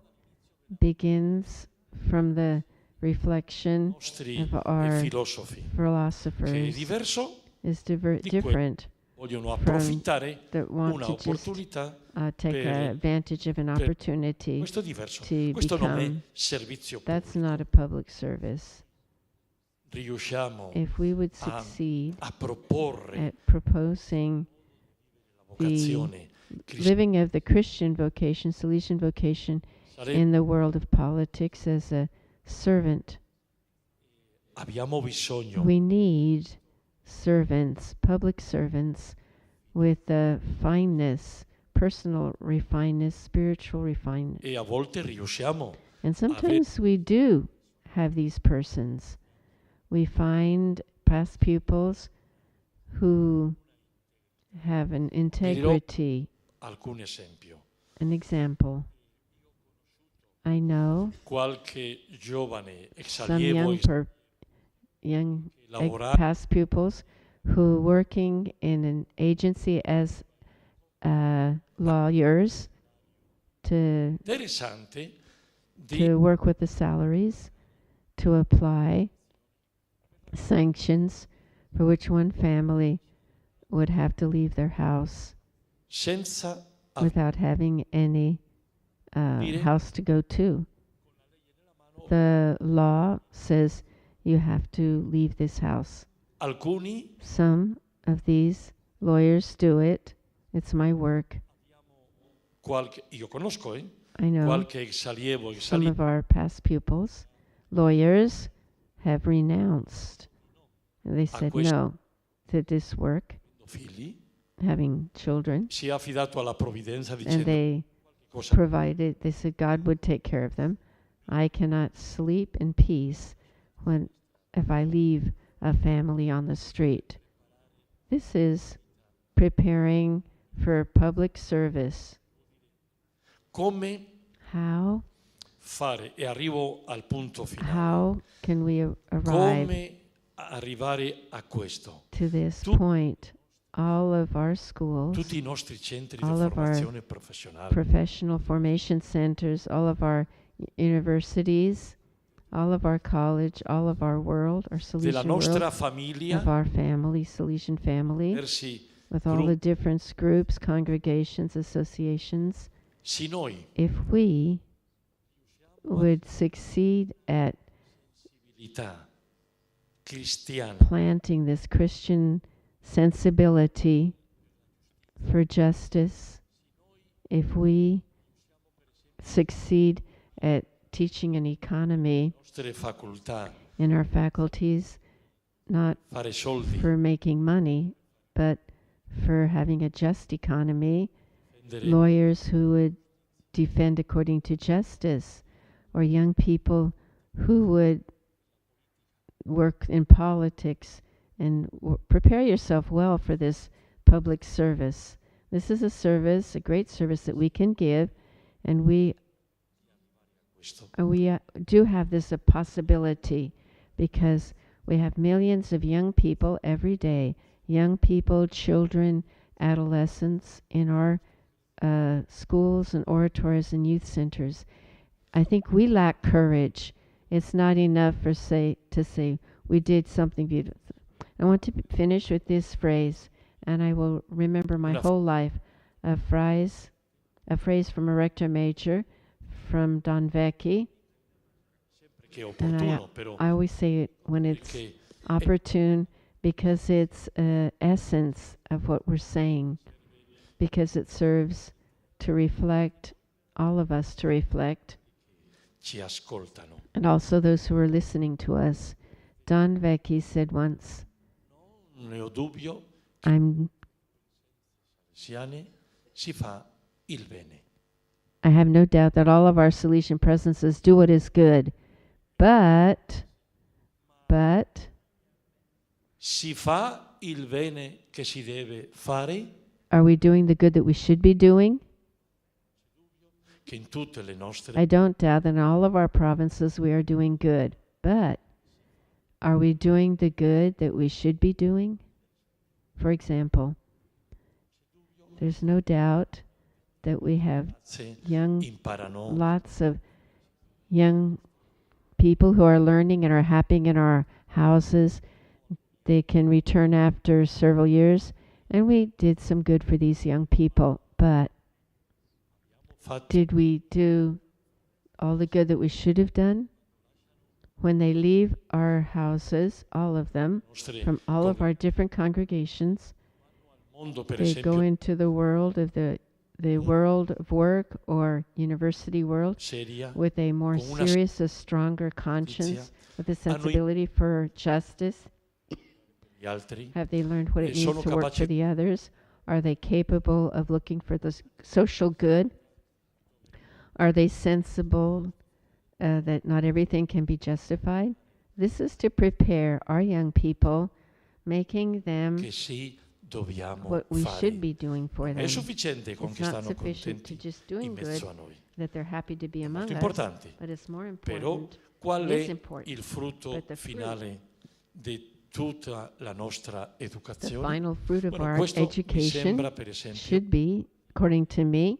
begins from the reflection nostri of our filosofi che è philosophers, diverso is di quello different, vogliono approfittare that want una to just opportunità take per- advantage of an per- opportunity. questo è diverso to questo non è become- servizio That's pubblico not a public service. riusciamo If we would a succeed proporre at proposing la vocazione cristiana living of the Christian vocation, Salesian vocation, in the world of politics as a servant, abbiamo bisogno we need servants, public servants, with the fineness, personal refineness, spiritual refinement. e a volte riusciamo And sometimes we do have these persons. We find past pupils who have an integrity. alcun esempio An example. I know qualche giovane ex some allievo young lavorare past pupils who working in an agency as lawyers to interessante di work with the salaries, to apply sanctions for which one family would have to leave their house senza without having any Dire- house to go to. The law says you have to leave this house. alcuni Some of these lawyers do it. It's my work. io conosco I know qualche ex allievo, ex some of our past pupils, lawyers, have renounced. They said questo- no to this work, figli having children, si è affidato alla provvidenza and dicendo they cosa provided, they said God would take care of them. I cannot sleep in peace if I leave a family on the street. This is preparing for public service. come How fare, e arrivo al punto finale, how can we arrive come arrivare a questo? to this Tu- point? All of our schools, Tutti i nostri centri di all of our formazione professionale, professional formation centers, all of our universities, all of our college, all of our world, our della Salesian nostra world, famiglia, of our family, Salesian family, diversi with all the different groups, congregations, associations, sì, noi, if we would succeed at civiltà cristiana, planting this Christian sensibility for justice, if we succeed at teaching an economy nostre facoltà, in our faculties, not fare soldi, for making money, but for having a just economy, prendere lawyers who would defend according to justice, or young people who would work in politics, and prepare yourself well for this public service. This is a service, a great service that we can give, and we questo. do have this a possibility, because we have millions of young people every day, young people, children, adolescents in our schools and oratories and youth centers. I think we lack courage. It's not enough to say we did something beautiful. I want to finish with this phrase, and I will remember my whole life. A phrase from a rector major, from Don Vecchi, Che è and opportuno, però, I always say it when it's perché opportune, because it's essence of what we're saying, because it serves to reflect, all of us to reflect, ci ascoltano. and also those who are listening to us. Don Vecchi said once, Non ne ho dubbio, I si fa il bene. have no doubt that all of our Salesian presences do what is good, but Si fa il bene che si deve fare, are we doing the good that we should be doing? che in tutte le nostre I don't doubt that in all of our provinces we are doing good, but are we doing the good that we should be doing? For example, there's no doubt that we have ragazze imparano, imparano lots of young people who are learning and are happy in our houses. They can return after several years, and we did some good for these young people, but fatti did we do all the good that we should have done? When they leave our houses, all of them, nostre from all of our different congregations, mondo, per they go esempio, into the world of the world of work or university world seria, with a more con una serious, a stronger conscience, with a hanno sensibility for justice. gli altri, Have they learned what it e sono means to work for capaci- the others? Are they capable of looking for the social good? Are they sensible that not everything can be justified? This is to prepare our young people, making them che sì, dobbiamo what we fare. should be doing for them. È sufficiente con It's che not stanno sufficient to contenti just in doing good, mezzo a noi. that they're happy to be among Molto us, importante. but it's more Però important. qual It is è important, il frutto but the fruit finale di tutta la nostra The educazione. final fruit of Bueno, our questo mi education sembra, per esempio, should be, according to me,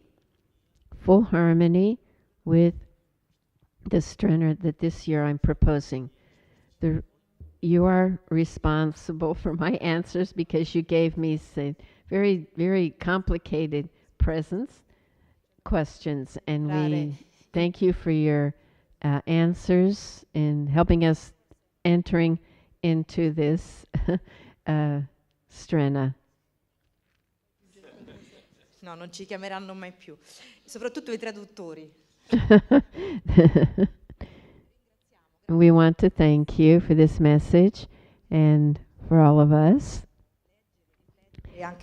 full harmony with the STRENNA that this year I'm proposing. You are responsible for my answers because you gave me very, very complicated questions, and we thank you for your answers in helping us entering into this STRENNA. No, non ci chiameranno mai più, soprattutto i traduttori. We want to thank you for this message and for all of us.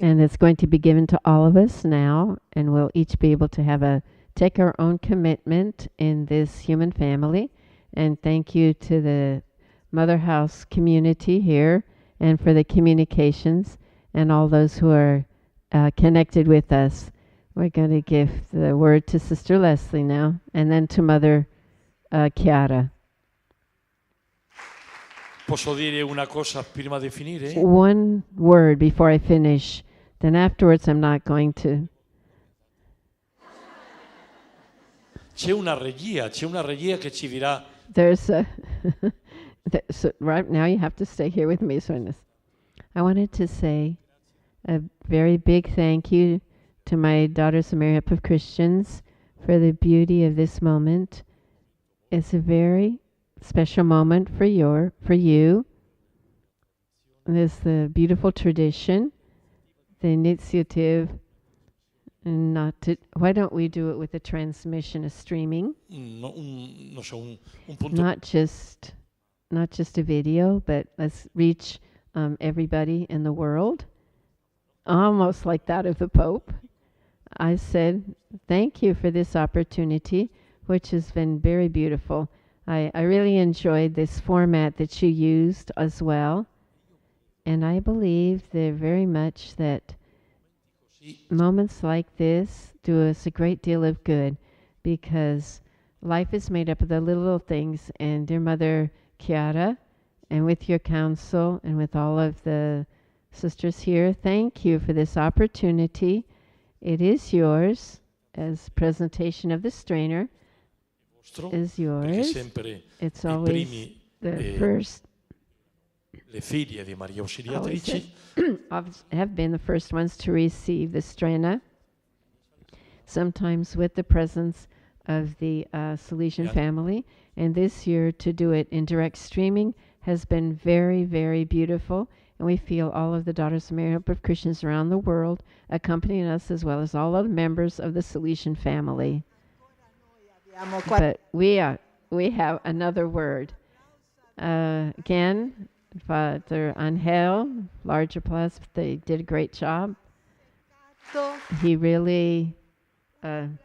And it's going to be given to all of us now, and we'll each be able to take our own commitment in this human family. And thank you to the Mother House community here and for the communications and all those who are connected with us. We're going to give the word to Sister Leslie now, and then to Mother Chiara. Posso dire una cosa prima di finire? One word before I finish. Then afterwards I'm not going to. C'è una regia che ci dirà. There's a. So right now you have to stay here with me, Sonis. I wanted to say a very big thank you to my daughters of Mary Hope of Christians for the beauty of this moment. It's a very special moment for you. There's the beautiful tradition, the initiative, and why don't we do it with a transmission, a streaming? Not just a video, but let's reach everybody in the world, almost like that of the Pope. I said, thank you for this opportunity, which has been very beautiful. I really enjoyed this format that you used as well. And I believe very much that moments like this do us a great deal of good, because life is made up of the little things. And dear Mother Chiara, and with your counsel and with all of the sisters here, thank you for this opportunity. It is yours as presentation of the strainer. Is yours. It's always the first. Le figlie di Maria Ausiliatrici have been the first ones to receive the STRENNA, sometimes with the presence of the Salesian family. And this year to do it in direct streaming has been very, very beautiful. And we feel all of the Daughters of Mary Hope of Christians around the world accompanying us, as well as all other members of the Salesian family. But we have another word. Again, Father Ángel, large applause. They did a great job. He really, an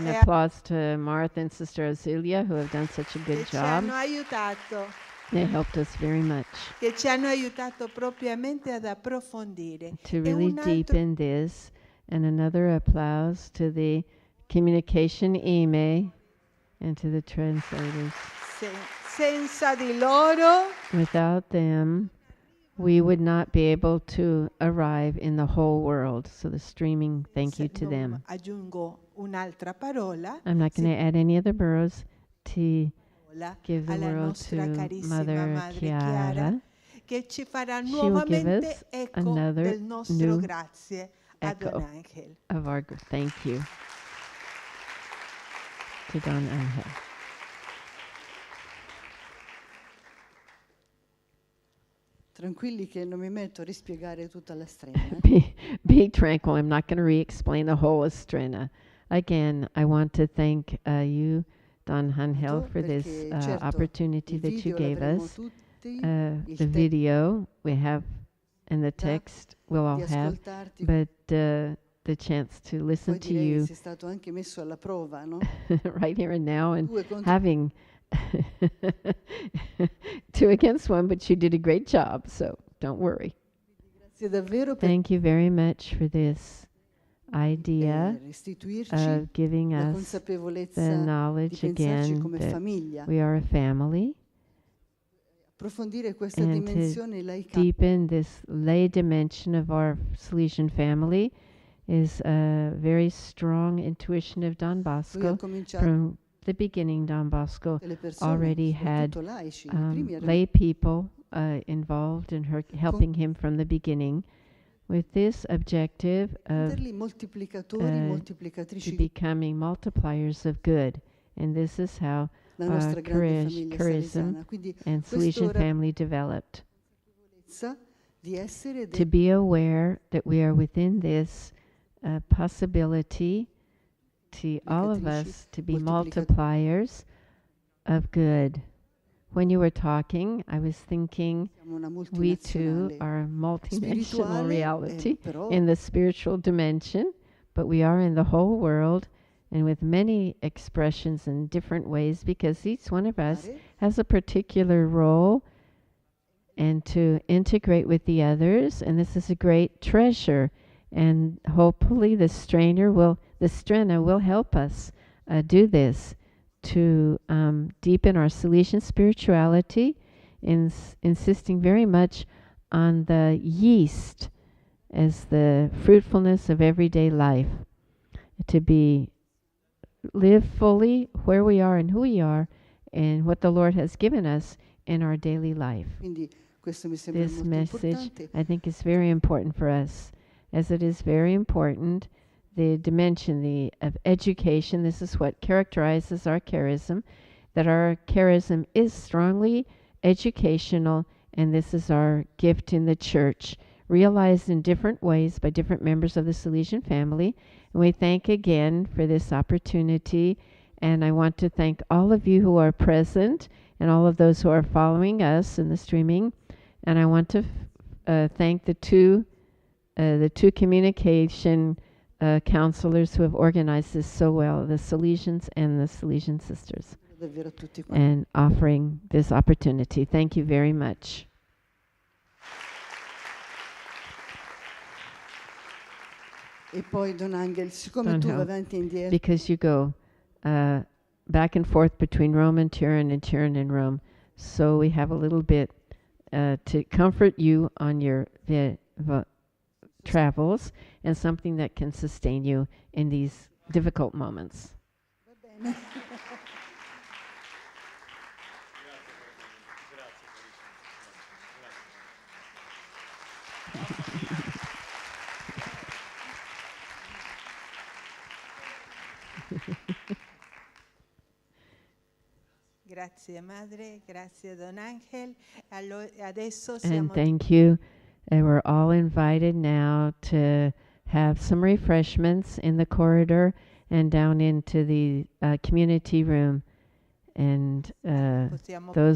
applause to Martha and Sister Auxilia, who have done such a good job. They helped us very much to really deepen this. And another applause to the communication email and to the translators. Senza di loro, without them, we would not be able to arrive in the whole world. So the streaming, thank you to them. Aggiungo un'altra parola. I'm not going to add any other words to give the word to Mother Chiara. Che ci farà She will give nuovamente us eco another del nostro new grazie a Don echo Ángel. of our thank you to Don Ángel. Tranquilli che non mi metto a rispiegare tutta la STRENNA. Be tranquil. I'm not going to re-explain the whole STRENNA. Again, I want to thank you, Don Ángel, for this opportunity that you gave us. The video we have and the text we'll all have, but the chance to listen to you sei stato anche messo alla prova, no? right here and now, and having 2 against 1, but you did a great job, so don't worry. Thank you very much for this idea of giving us the knowledge again that we are a family, approfondire questa and to dimensione laicale. deepen this lay dimension of our Salesian family is a very strong intuition of Don Lui ha Bosco. cominciato From the beginning, Don Bosco le persone, already had soprattutto laici, i primi lay people involved in helping him from the beginning with this objective of renderli moltiplicatori, to moltiplicatrici di becoming multipliers of good. And this is how la nostra grande famiglia charism salesiana. Quindi and Salesian questo family developed. consapevolezza di essere To be aware that we are within this possibility to all of us to be multipliers of good. When you were talking, I was thinking una we too multinazionale are a multidimensional spirituale, reality però in the spiritual dimension, but we are in the whole world and with many expressions in different ways because each one of us has a particular role and to integrate with the others, and this is a great treasure, and hopefully the STRENNA will help us do this to deepen our Salesian spirituality, insisting very much on the yeast as the fruitfulness of everyday life, to live fully where we are and who we are and what the Lord has given us in our daily life. quindi questo mi sembra This molto message, importante. I think, is very important for us, as it is very important the dimension of education. This is what characterizes our charism, that our charism is strongly educational, and this is our gift in the church, realized in different ways by different members of the Salesian family. And we thank again for this opportunity, and I want to thank all of you who are present and all of those who are following us in the streaming. And I want to thank the two communication counselors who have organized this so well, the Salesians and the Salesian sisters, Davvero a tutti quanti. and offering this opportunity. Thank you very much. E poi Don Ángel, siccome Don tu vai Ángel, avanti e indietro, Because you go back and forth between Rome and Turin and Rome, so we have a little bit to comfort you on your travels and something that can sustain you in these difficult moments. va bene. Grazie madre, grazie Don Ángel. Adesso siamo And thank you. And we're all invited now to have some refreshments in the corridor and down into the community room. And possiamo those